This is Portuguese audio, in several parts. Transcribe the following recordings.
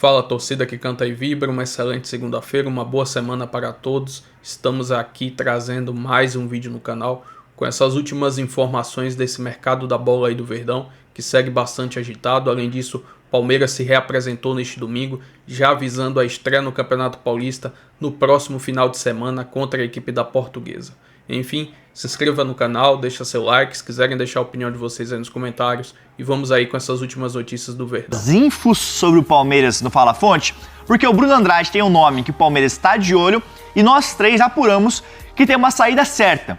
Fala, torcida que canta e vibra, uma excelente segunda-feira, uma boa semana para todos. Estamos aqui trazendo mais um vídeo no canal com essas últimas informações desse mercado da bola aí do Verdão, que segue bastante agitado. Além disso, Palmeiras se reapresentou neste domingo, já avisando a estreia no Campeonato Paulista no próximo final de semana contra a equipe da Portuguesa. Enfim, se inscreva no canal, deixa seu like, se quiserem deixar a opinião de vocês aí nos comentários, e vamos aí com essas últimas notícias do Verdão. As infos sobre o Palmeiras no Fala Fonte, porque o Bruno Andrade tem um nome que o Palmeiras está de olho e nós três apuramos que tem uma saída certa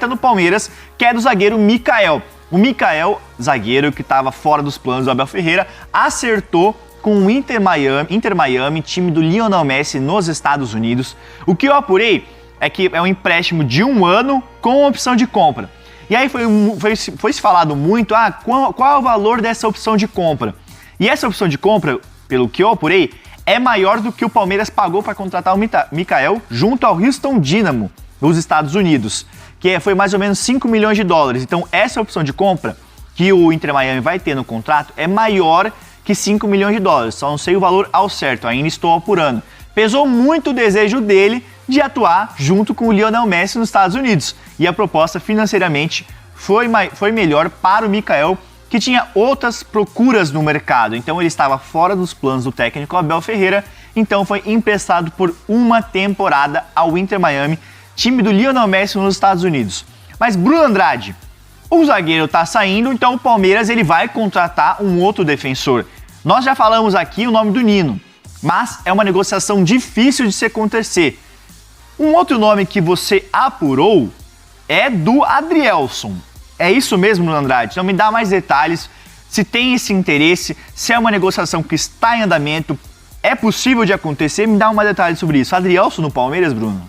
no Palmeiras, que é do zagueiro Mikael. O Mikael, zagueiro que estava fora dos planos do Abel Ferreira, acertou com o Inter Miami, time do Lionel Messi nos Estados Unidos. O que eu apurei é que é um empréstimo de 1 ano com opção de compra. E aí foi se falado muito, qual é o valor dessa opção de compra? E essa opção de compra, pelo que eu apurei, é maior do que o Palmeiras pagou para contratar o Mikael junto ao Houston Dynamo, dos Estados Unidos, que foi mais ou menos 5 milhões de dólares. Então essa opção de compra que o Inter Miami vai ter no contrato é maior que 5 milhões de dólares. Só não sei o valor ao certo, ainda estou apurando. Pesou muito o desejo dele de atuar junto com o Lionel Messi nos Estados Unidos. E a proposta financeiramente foi melhor para o Mikael, que tinha outras procuras no mercado. Então ele estava fora dos planos do técnico Abel Ferreira, então foi emprestado por 1 temporada ao Inter Miami, time do Lionel Messi nos Estados Unidos. Mas Bruno Andrade, o zagueiro está saindo, então o Palmeiras ele vai contratar um outro defensor. Nós já falamos aqui o nome do Nino, mas é uma negociação difícil de se acontecer. Um outro nome que você apurou é do Adrielson. É isso mesmo, Andrade? Então me dá mais detalhes, se tem esse interesse, se é uma negociação que está em andamento, é possível de acontecer, me dá mais detalhes sobre isso. Adrielson no Palmeiras, Bruno?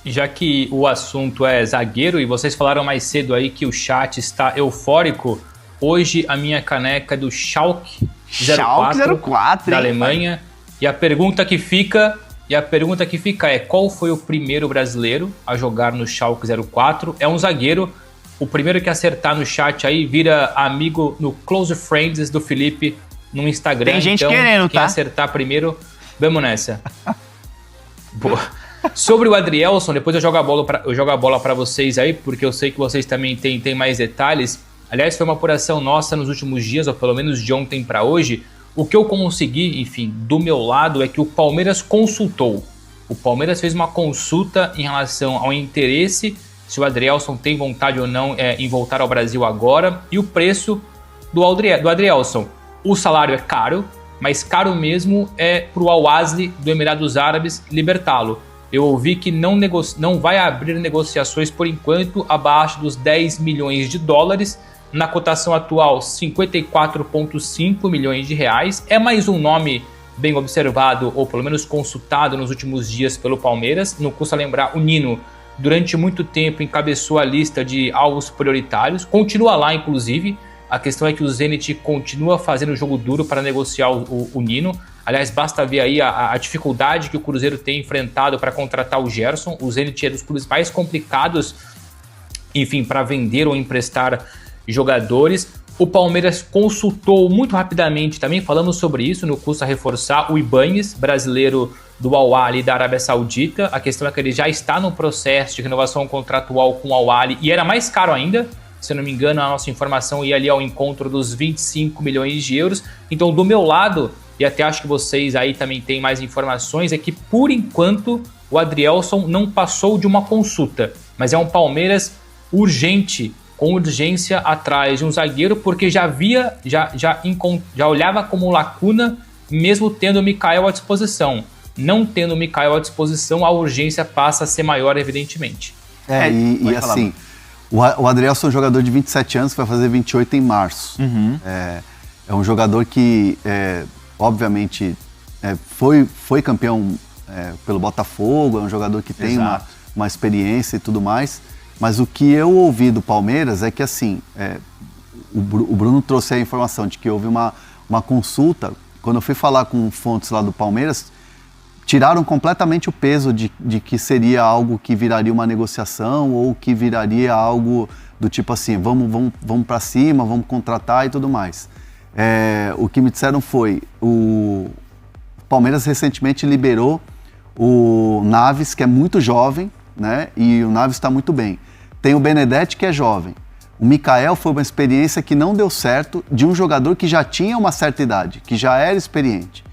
Já que o assunto é zagueiro e vocês falaram mais cedo aí que o chat está eufórico, hoje a minha caneca é do Schalke 04 da Alemanha. E a pergunta que fica é: qual foi o primeiro brasileiro a jogar no Schalke 04? É um zagueiro. O primeiro que acertar no chat aí vira amigo no Close Friends do Felipe no Instagram. Tem gente então, querendo, quem tá? acertar primeiro, vamos nessa. Boa. Sobre o Adrielson, depois eu jogo a bola para vocês aí, porque eu sei que vocês também têm mais detalhes. Aliás, foi uma apuração nossa nos últimos dias, ou pelo menos de ontem para hoje. O que eu consegui, enfim, do meu lado, é que o Palmeiras consultou. O Palmeiras fez uma consulta em relação ao interesse, se o Adrielson tem vontade ou não em voltar ao Brasil agora, e o preço do Adrielson. O salário é caro, mas caro mesmo é para o Al-Ahly do Emirados Árabes libertá-lo. Eu ouvi que não vai abrir negociações por enquanto abaixo dos 10 milhões de dólares. Na cotação atual, 54,5 milhões de reais. É mais um nome bem observado, ou pelo menos consultado nos últimos dias pelo Palmeiras. Não custa lembrar, o Nino, durante muito tempo, encabeçou a lista de alvos prioritários. Continua lá, inclusive. A questão é que o Zenit continua fazendo jogo duro para negociar o Nino. Aliás, basta ver aí a dificuldade que o Cruzeiro tem enfrentado para contratar o Gerson. O Zenit é dos clubes mais complicados, enfim, para vender ou emprestar jogadores. O Palmeiras consultou muito rapidamente, também falamos sobre isso, não custa reforçar, o Ibáñez, brasileiro do Al-Ahly da Arábia Saudita. A questão é que ele já está no processo de renovação contratual com o Al-Ahly e era mais caro ainda. Se eu não me engano, a nossa informação ia ali ao encontro dos 25 milhões de euros. Então, do meu lado, e até acho que vocês aí também têm mais informações, é que, por enquanto, o Adrielson não passou de uma consulta. Mas é um Palmeiras urgente, com urgência atrás de um zagueiro, porque já olhava como lacuna, mesmo tendo o Mikael à disposição. Não tendo o Mikael à disposição, a urgência passa a ser maior, evidentemente. E assim, o Adrielson é um jogador de 27 anos, que vai fazer 28 em março. Uhum. É um jogador que, obviamente, foi campeão pelo Botafogo, é um jogador que tem uma experiência e tudo mais. Mas o que eu ouvi do Palmeiras é que, assim, o Bruno trouxe a informação de que houve uma consulta. Quando eu fui falar com fontes lá do Palmeiras, tiraram completamente o peso de que seria algo que viraria uma negociação ou que viraria algo do tipo assim, vamos para cima, vamos contratar e tudo mais. O que me disseram foi, o Palmeiras recentemente liberou o Naves, que é muito jovem, né? E o Naves está muito bem. Tem o Benedetti, que é jovem. O Mikael foi uma experiência que não deu certo de um jogador que já tinha uma certa idade, que já era experiente.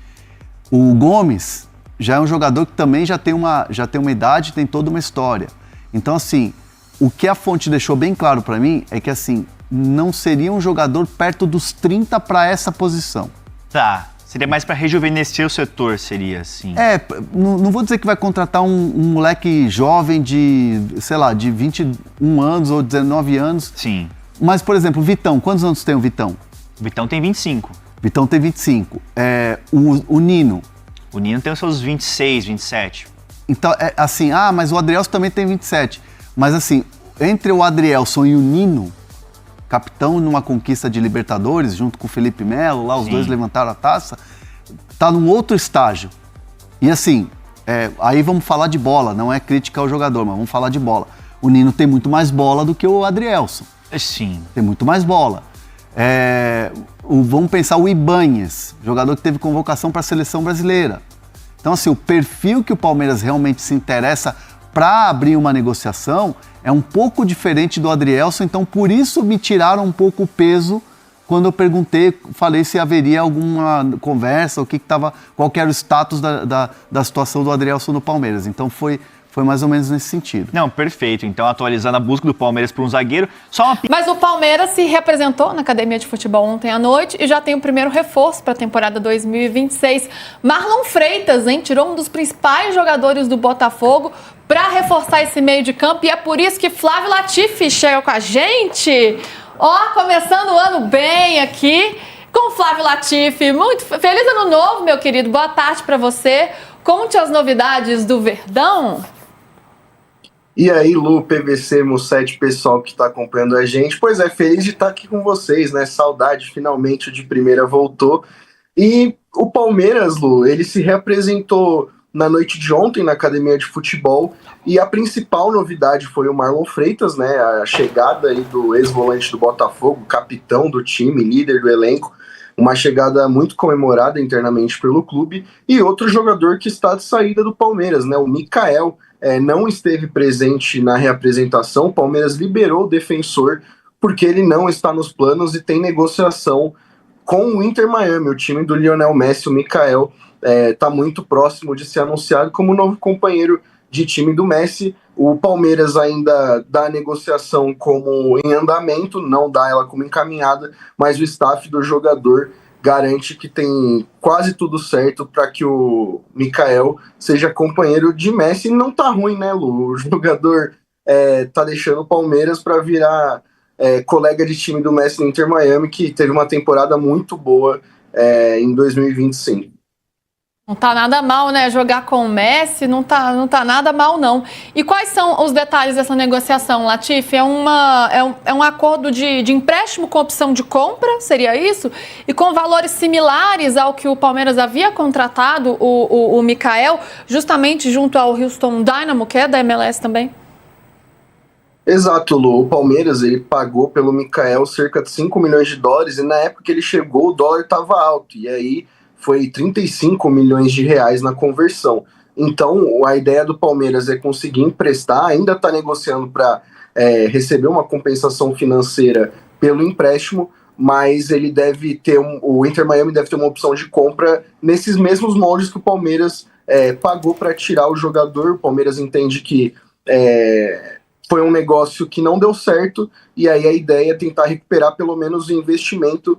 O Gomes já é um jogador que também já tem uma idade, tem toda uma história. Então, assim, o que a fonte deixou bem claro para mim é que, assim, não seria um jogador perto dos 30 para essa posição. Tá, seria mais para rejuvenescer o setor, seria assim. Não vou dizer que vai contratar um moleque jovem de, sei lá, de 21 anos ou 19 anos. Sim. Mas, por exemplo, o Vitão, quantos anos tem o Vitão? O Vitão tem 25. Vitão tem 25. O Nino. O Nino tem os seus 26, 27. Então, assim, mas o Adrielson também tem 27. Mas, assim, entre o Adrielson e o Nino, capitão numa conquista de Libertadores, junto com o Felipe Melo, lá os Sim. dois levantaram a taça, tá num outro estágio. E assim, aí vamos falar de bola, não é crítica ao jogador, mas vamos falar de bola. O Nino tem muito mais bola do que o Adrielson. Sim. Tem muito mais bola. Vamos pensar o Ibáñez, jogador que teve convocação para a seleção brasileira. Então, assim, o perfil que o Palmeiras realmente se interessa para abrir uma negociação é um pouco diferente do Adrielson, então por isso me tiraram um pouco o peso quando eu falei se haveria alguma conversa, qual que era o status da situação do Adrielson no Palmeiras. Então foi mais ou menos nesse sentido. Não, perfeito. Então, atualizando a busca do Palmeiras por um zagueiro, Mas o Palmeiras se representou na academia de futebol ontem à noite e já tem o primeiro reforço para a temporada 2026. Marlon Freitas, hein? Tirou um dos principais jogadores do Botafogo para reforçar esse meio de campo e é por isso que Flávio Latifi chega com a gente. Começando o ano bem aqui com Flávio Latifi. Muito feliz ano novo, meu querido. Boa tarde para você. Conte as novidades do Verdão. E aí, Lu, PVC, Mussete, pessoal que está acompanhando a gente. Pois é, feliz de estar aqui com vocês, né? Saudade, finalmente o de primeira voltou. E o Palmeiras, Lu, ele se reapresentou na noite de ontem na academia de futebol. E a principal novidade foi o Marlon Freitas, né? A chegada aí do ex-volante do Botafogo, capitão do time, líder do elenco. Uma chegada muito comemorada internamente pelo clube. E outro jogador que está de saída do Palmeiras, né? O Mikael. Não esteve presente na reapresentação. O Palmeiras liberou o defensor porque ele não está nos planos e tem negociação com o Inter Miami. O time do Lionel Messi, o Mikael, está muito próximo de ser anunciado como novo companheiro de time do Messi. O Palmeiras ainda dá a negociação como em andamento, não dá ela como encaminhada, mas o staff do jogador garante que tem quase tudo certo para que o Mikael seja companheiro de Messi. E não tá ruim, né, Lu? O jogador tá deixando o Palmeiras para virar colega de time do Messi no Inter Miami, que teve uma temporada muito boa em 2025. Não tá nada mal, né? Jogar com o Messi não tá nada mal, não. E quais são os detalhes dessa negociação, Latifi? É um acordo de empréstimo com opção de compra, seria isso? E com valores similares ao que o Palmeiras havia contratado o Mikael, justamente junto ao Houston Dynamo, que é da MLS também? Exato, Lu. O Palmeiras ele pagou pelo Mikael cerca de 5 milhões de dólares e na época que ele chegou o dólar estava alto. E aí foi 35 milhões de reais na conversão. Então, a ideia do Palmeiras é conseguir emprestar, ainda está negociando para receber uma compensação financeira pelo empréstimo, mas ele deve ter o Inter Miami deve ter uma opção de compra nesses mesmos moldes que o Palmeiras pagou para tirar o jogador. O Palmeiras entende que foi um negócio que não deu certo, e aí a ideia é tentar recuperar pelo menos o investimento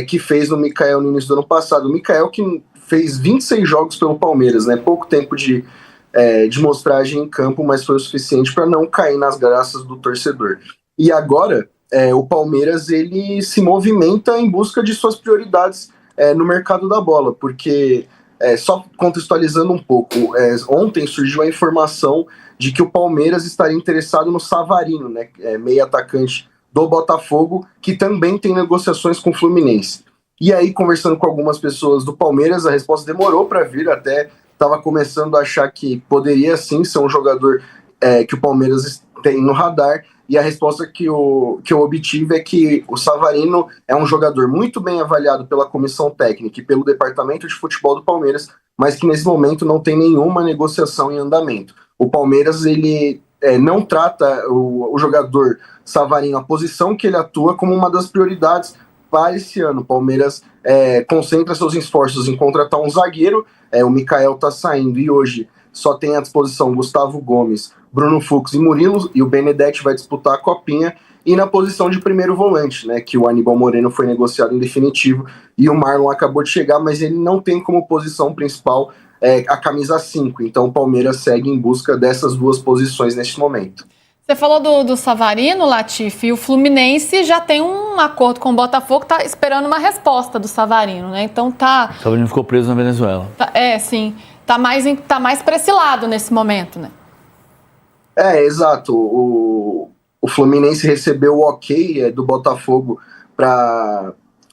que fez no Mikael no início do ano passado. O Mikael que fez 26 jogos pelo Palmeiras, né? Pouco tempo de mostragem em campo, mas foi o suficiente para não cair nas graças do torcedor. E agora, o Palmeiras ele se movimenta em busca de suas prioridades no mercado da bola, porque, só contextualizando um pouco, ontem surgiu a informação de que o Palmeiras estaria interessado no Savarino, né? Meio atacante do Botafogo, que também tem negociações com o Fluminense. E aí, conversando com algumas pessoas do Palmeiras, a resposta demorou para vir, até estava começando a achar que poderia sim ser um jogador que o Palmeiras tem no radar, E a resposta que eu obtive é que o Savarino é um jogador muito bem avaliado pela comissão técnica e pelo departamento de futebol do Palmeiras, mas que nesse momento não tem nenhuma negociação em andamento. O Palmeiras, ele não trata o jogador Savarino, a posição que ele atua, como uma das prioridades para esse ano. O Palmeiras concentra seus esforços em contratar um zagueiro, o Mikael está saindo e hoje só tem à disposição Gustavo Gomes, Bruno Fux e Murilo, e o Benedetti vai disputar a Copinha, e na posição de primeiro volante, né, que o Aníbal Moreno foi negociado em definitivo, e o Marlon acabou de chegar, mas ele não tem como posição principal a camisa 5, então o Palmeiras segue em busca dessas duas posições neste momento. Você falou do Savarino, Latifi, e o Fluminense já tem um acordo com o Botafogo, tá esperando uma resposta do Savarino, né? Então tá... O Savarino ficou preso na Venezuela. Sim. Tá mais para esse lado nesse momento, né? Exato. O Fluminense recebeu o ok do Botafogo para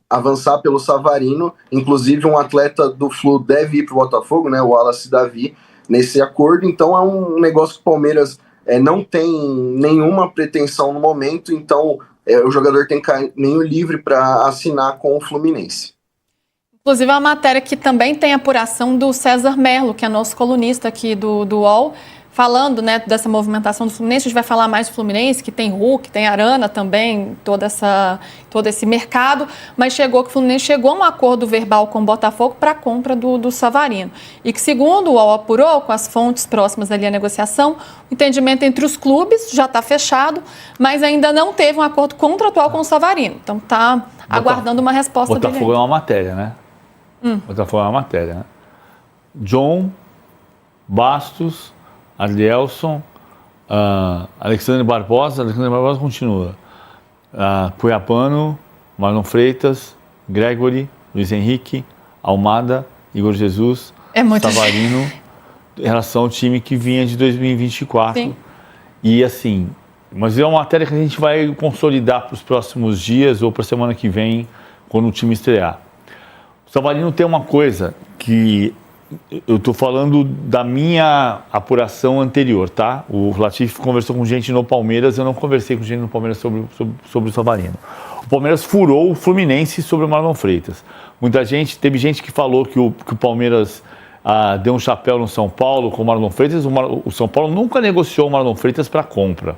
avançar pelo Savarino. Inclusive, um atleta do Flu deve ir para o Botafogo, né? O Wallace Davi, nesse acordo. Então, é um negócio que o Palmeiras não tem nenhuma pretensão no momento. Então, o jogador tem caminho livre para assinar com o Fluminense. Inclusive, é uma matéria que também tem apuração do César Merlo, que é nosso colunista aqui do UOL, falando, né, dessa movimentação do Fluminense. A gente vai falar mais do Fluminense, que tem Hulk, tem Arana também, todo esse mercado, mas que o Fluminense chegou a um acordo verbal com o Botafogo para a compra do Savarino. E que, segundo o UOL apurou, com as fontes próximas ali à negociação, o entendimento entre os clubes já está fechado, mas ainda não teve um acordo contratual com o Savarino. Então está aguardando uma resposta dele. Botafogo é uma matéria, né? Botafogo é uma matéria, né? John, Bastos, Adrielson, Alexandre Barbosa continua. Cuiapano, Marlon Freitas, Gregory, Luiz Henrique, Almada, Igor Jesus, Savarino, em relação ao time que vinha de 2024. Sim. E assim, mas é uma matéria que a gente vai consolidar para os próximos dias ou para a semana que vem, quando o time estrear. O Savarino tem uma coisa que eu estou falando da minha apuração anterior, tá? O Latifi conversou com gente no Palmeiras, eu não conversei com gente no Palmeiras sobre o Savarino. O Palmeiras furou o Fluminense sobre o Marlon Freitas. Teve gente que falou que o Palmeiras deu um chapéu no São Paulo com o Marlon Freitas. O São Paulo nunca negociou o Marlon Freitas para compra.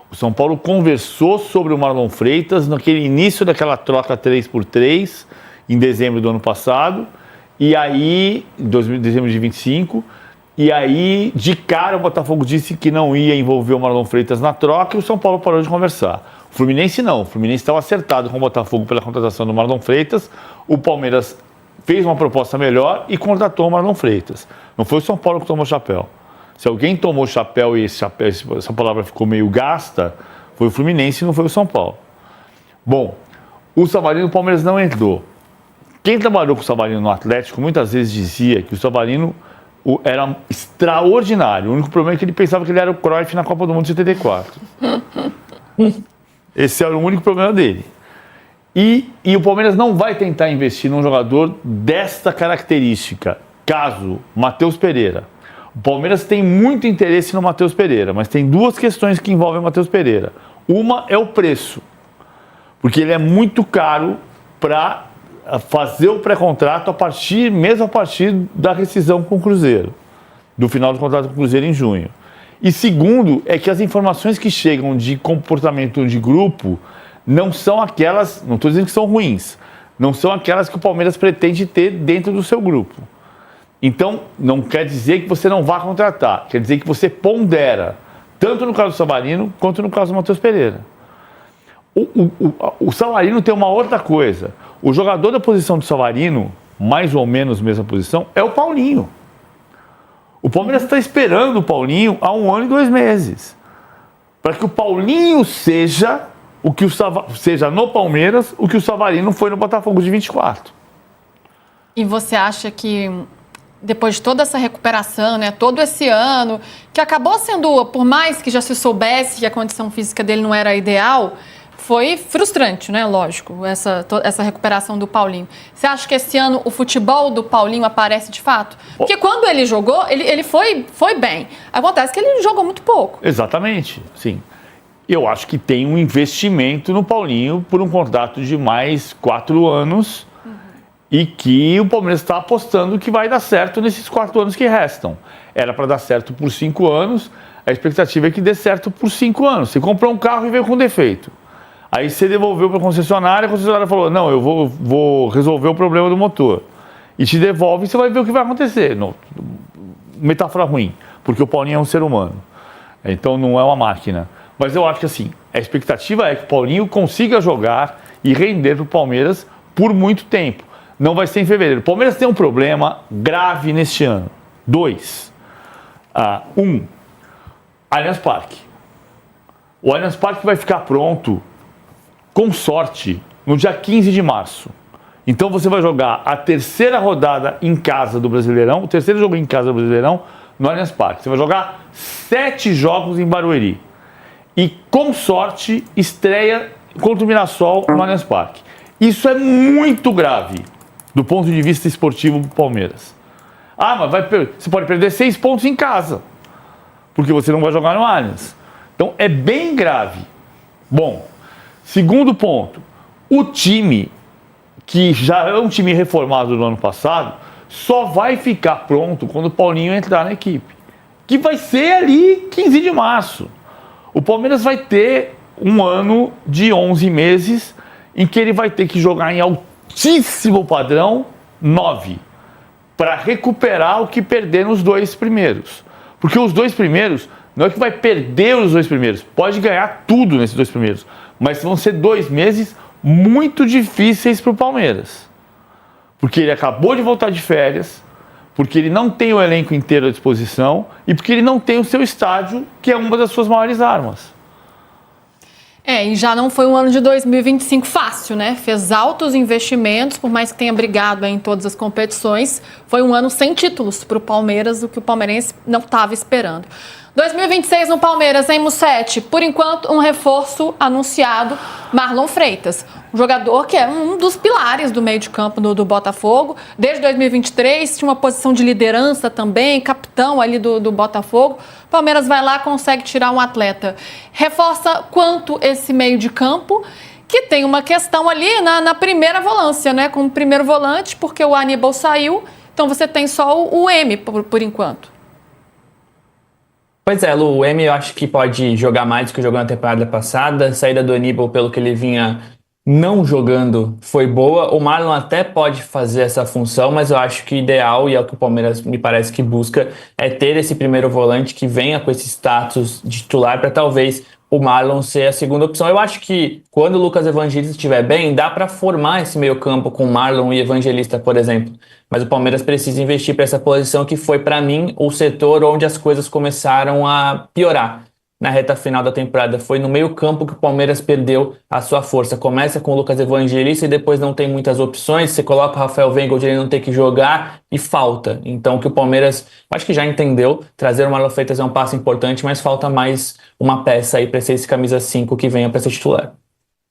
O São Paulo conversou sobre o Marlon Freitas naquele início daquela troca 3x3, em dezembro do ano passado, e aí, dezembro de 25, e aí, de cara, o Botafogo disse que não ia envolver o Marlon Freitas na troca e o São Paulo parou de conversar. O Fluminense não, o Fluminense estava acertado com o Botafogo pela contratação do Marlon Freitas, o Palmeiras fez uma proposta melhor e contratou o Marlon Freitas. Não foi o São Paulo que tomou o chapéu. Se alguém tomou o chapéu e essa palavra ficou meio gasta, foi o Fluminense e não foi o São Paulo. Bom, o Savarino, o Palmeiras não entrou. Quem trabalhou com o Savarino no Atlético muitas vezes dizia que o Savarino era extraordinário. O único problema é que ele pensava que ele era o Cruyff na Copa do Mundo de 74. Esse era o único problema dele. E o Palmeiras não vai tentar investir num jogador desta característica, caso Matheus Pereira. O Palmeiras tem muito interesse no Matheus Pereira, mas tem duas questões que envolvem o Matheus Pereira. Uma é o preço, porque ele é muito caro para fazer o pré-contrato mesmo a partir da rescisão com o Cruzeiro, do final do contrato com o Cruzeiro em junho. E segundo, é que as informações que chegam de comportamento de grupo não são aquelas, não estou dizendo que são ruins, não são aquelas que o Palmeiras pretende ter dentro do seu grupo. Então, não quer dizer que você não vá contratar, quer dizer que você pondera, tanto no caso do Savarino, quanto no caso do Matheus Pereira. O Savarino tem uma outra coisa. O jogador da posição do Savarino, mais ou menos mesma posição, é o Paulinho. O Palmeiras está esperando o Paulinho há 1 ano e 2 meses. Para que o Paulinho seja no Palmeiras o que o Savarino foi no Botafogo de 24. E você acha que depois de toda essa recuperação, né, todo esse ano, que acabou sendo, por mais que já se soubesse que a condição física dele não era ideal, foi frustrante, né? Lógico, essa recuperação do Paulinho. Você acha que esse ano o futebol do Paulinho aparece de fato? Porque quando ele jogou, ele foi bem. Acontece que ele jogou muito pouco. Exatamente, sim. Eu acho que tem um investimento no Paulinho por um contrato de mais 4 anos e que o Palmeiras está apostando que vai dar certo nesses 4 anos que restam. Era para dar certo por 5 anos, a expectativa é que dê certo por 5 anos. Você comprou um carro e veio com defeito. Aí você devolveu para a concessionária falou, não, eu vou resolver o problema do motor. E te devolve e você vai ver o que vai acontecer. Metáfora ruim, porque o Paulinho é um ser humano. Então não é uma máquina. Mas eu acho que assim, a expectativa é que o Paulinho consiga jogar e render para o Palmeiras por muito tempo. Não vai ser em fevereiro. O Palmeiras tem um problema grave neste ano. 2. 1. Allianz Parque. O Allianz Parque vai ficar pronto, com sorte, no dia 15 de março. Então você vai jogar a terceira rodada em casa do Brasileirão, o terceiro jogo em casa do Brasileirão, no Allianz Parque. Você vai jogar 7 jogos em Barueri. E, com sorte, estreia contra o Mirassol no Allianz Parque. Isso é muito grave do ponto de vista esportivo do Palmeiras. Mas você pode perder 6 pontos em casa, porque você não vai jogar no Allianz. Então, é bem grave. Bom, segundo ponto, o time, que já é um time reformado do ano passado, só vai ficar pronto quando o Paulinho entrar na equipe, que vai ser ali 15 de março. O Palmeiras vai ter um ano de 11 meses em que ele vai ter que jogar em altíssimo padrão 9 para recuperar o que perder nos 2 primeiros. Porque os 2 primeiros, não é que vai perder os 2 primeiros, pode ganhar tudo nesses 2 primeiros, mas vão ser 2 meses muito difíceis para o Palmeiras. Porque ele acabou de voltar de férias, porque ele não tem o elenco inteiro à disposição e porque ele não tem o seu estádio, que é uma das suas maiores armas. E já não foi um ano de 2025 fácil, né? Fez altos investimentos, por mais que tenha brigado em todas as competições, foi um ano sem títulos para o Palmeiras, o que o palmeirense não estava esperando. 2026 no Palmeiras, hein, Mussete? Por enquanto, um reforço anunciado, Marlon Freitas. Um jogador que é um dos pilares do meio de campo do Botafogo. Desde 2023, tinha uma posição de liderança também, capitão ali do Botafogo. O Palmeiras vai lá, consegue tirar um atleta. Reforça quanto esse meio de campo, que tem uma questão ali na primeira volância, né? Como primeiro volante, porque o Aníbal saiu, então você tem só o M por enquanto. Pois é, Lu, o M eu acho que pode jogar mais do que jogou na temporada passada. A saída do Aníbal, pelo que ele vinha não jogando, foi boa. O Marlon até pode fazer essa função, mas eu acho que o ideal, e é o que o Palmeiras me parece que busca, é ter esse primeiro volante que venha com esse status de titular para talvez o Marlon ser a segunda opção. Eu acho que quando o Lucas Evangelista estiver bem, dá para formar esse meio campo com Marlon e Evangelista, por exemplo. Mas o Palmeiras precisa investir para essa posição que foi, para mim, o setor onde as coisas começaram a piorar na reta final da temporada. Foi no meio campo que o Palmeiras perdeu a sua força. Começa com o Lucas Evangelista e depois não tem muitas opções. Você coloca o Rafael Veiga onde ele não tem que jogar e falta. Então, que o Palmeiras, acho que já entendeu, trazer o Marlon Freitas é um passo importante, mas falta mais uma peça aí para ser esse camisa 5 que venha para ser titular.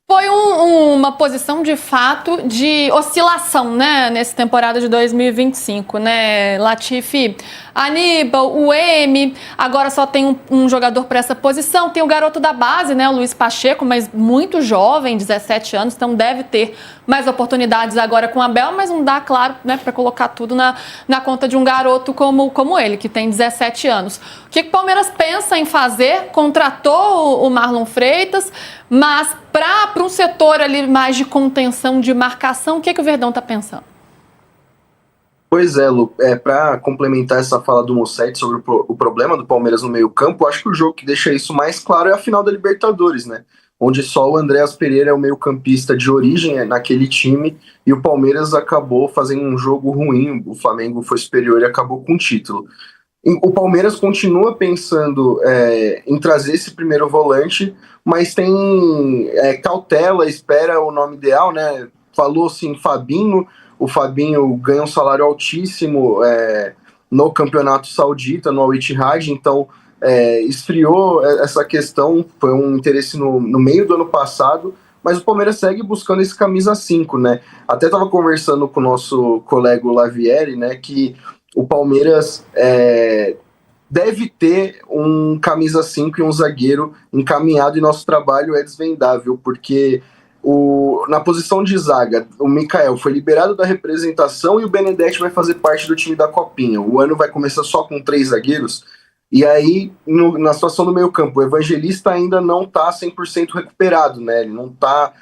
Foi uma posição, de fato, de oscilação, né, nessa temporada de 2025, né, Latifi? Aníbal, o M, agora só tem um jogador para essa posição, tem o garoto da base, né, o Luiz Pacheco, mas muito jovem, 17 anos, então deve ter mais oportunidades agora com o Abel, mas não dá, claro, né, para colocar tudo na conta de um garoto como ele, que tem 17 anos. O que o Palmeiras pensa em fazer? Contratou o Marlon Freitas, mas para um setor ali mais de contenção, de marcação, o que o Verdão está pensando? Pois é, Lu, para complementar essa fala do Mussete sobre o problema do Palmeiras no meio-campo, acho que o jogo que deixa isso mais claro é a final da Libertadores, né? Onde só o Andréas Pereira é o meio-campista de origem naquele time e o Palmeiras acabou fazendo um jogo ruim, o Flamengo foi superior e acabou com o título. O Palmeiras continua pensando em trazer esse primeiro volante, mas tem cautela, espera o nome ideal, né? Falou assim, Fabinho. O Fabinho ganha um salário altíssimo no campeonato saudita, no Al Ittihad, então esfriou essa questão, foi um interesse no meio do ano passado, mas o Palmeiras segue buscando esse camisa 5, né? Até estava conversando com o nosso colega Lavieri, né, que o Palmeiras deve ter um camisa 5 e um zagueiro encaminhado, e nosso trabalho é desvendável, porque na posição de zaga, o Mikael foi liberado da representação e o Benedetti vai fazer parte do time da Copinha. O ano vai começar só com 3 zagueiros, e aí, na situação do meio campo, o Evangelista ainda não está 100% recuperado, né? Ele não está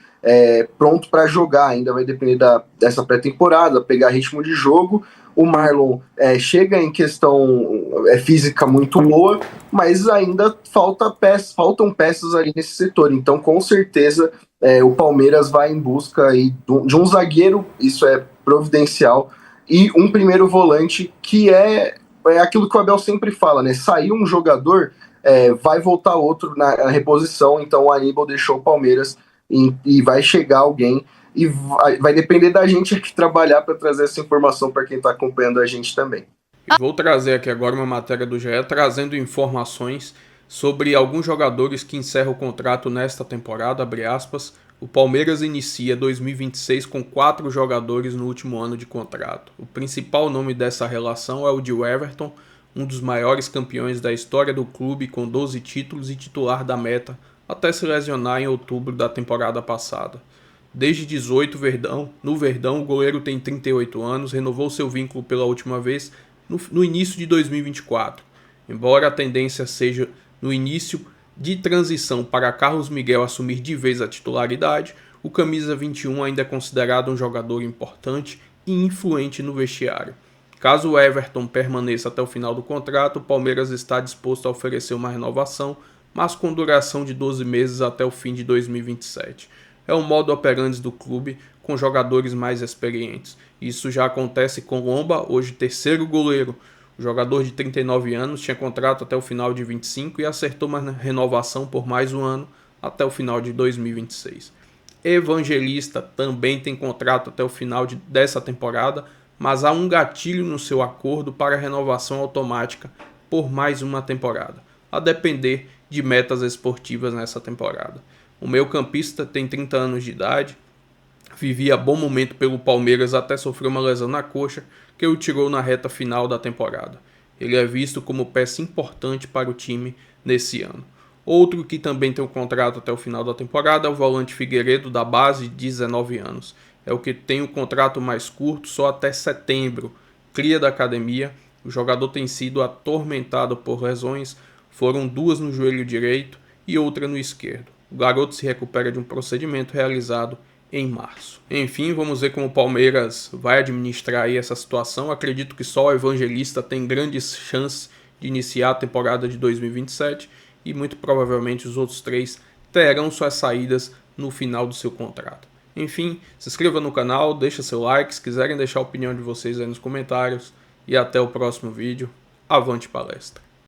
pronto para jogar, ainda vai depender dessa pré-temporada, pegar ritmo de jogo. O Marlon chega em questão física muito boa, mas ainda faltam peças ali nesse setor. Então, com certeza, o Palmeiras vai em busca aí de um zagueiro, isso é providencial, e um primeiro volante, que é aquilo que o Abel sempre fala, né? Saiu um jogador, vai voltar outro na reposição. Então o Aníbal deixou o Palmeiras e vai chegar alguém, e vai depender da gente aqui trabalhar para trazer essa informação para quem está acompanhando a gente também. Vou trazer aqui agora uma matéria do GE trazendo informações sobre alguns jogadores que encerram o contrato nesta temporada, abre aspas. O Palmeiras inicia 2026 com 4 jogadores no último ano de contrato. O principal nome dessa relação é o de Everton, um dos maiores campeões da história do clube, com 12 títulos e titular da Meta, até se lesionar em outubro da temporada passada. Desde 18, no Verdão, o goleiro tem 38 anos, renovou seu vínculo pela última vez no início de 2024. Embora a tendência seja no início de transição para Carlos Miguel assumir de vez a titularidade, o camisa 21 ainda é considerado um jogador importante e influente no vestiário. Caso o Everton permaneça até o final do contrato, o Palmeiras está disposto a oferecer uma renovação, mas com duração de 12 meses até o fim de 2027. É o modo operandi do clube, com jogadores mais experientes. Isso já acontece com Lomba, hoje terceiro goleiro. O jogador de 39 anos tinha contrato até o final de 25 e acertou uma renovação por mais um ano até o final de 2026. Evangelista também tem contrato até o final dessa temporada, mas há um gatilho no seu acordo para renovação automática por mais uma temporada, a depender de metas esportivas nessa temporada. O meio-campista tem 30 anos de idade, vivia bom momento pelo Palmeiras até sofrer uma lesão na coxa que o tirou na reta final da temporada. Ele é visto como peça importante para o time nesse ano. Outro que também tem um contrato até o final da temporada é o volante Figueiredo, da base, de 19 anos. É o que tem o contrato mais curto, só até setembro. Cria da academia, o jogador tem sido atormentado por lesões, foram 2 no joelho direito e outra no esquerdo. O garoto se recupera de um procedimento realizado em março. Enfim, vamos ver como o Palmeiras vai administrar aí essa situação. Acredito que só o Evangelista tem grandes chances de iniciar a temporada de 2027 e muito provavelmente os outros 3 terão suas saídas no final do seu contrato. Enfim, se inscreva no canal, deixa seu like, se quiserem deixar a opinião de vocês aí nos comentários, e até o próximo vídeo. Avante palestra!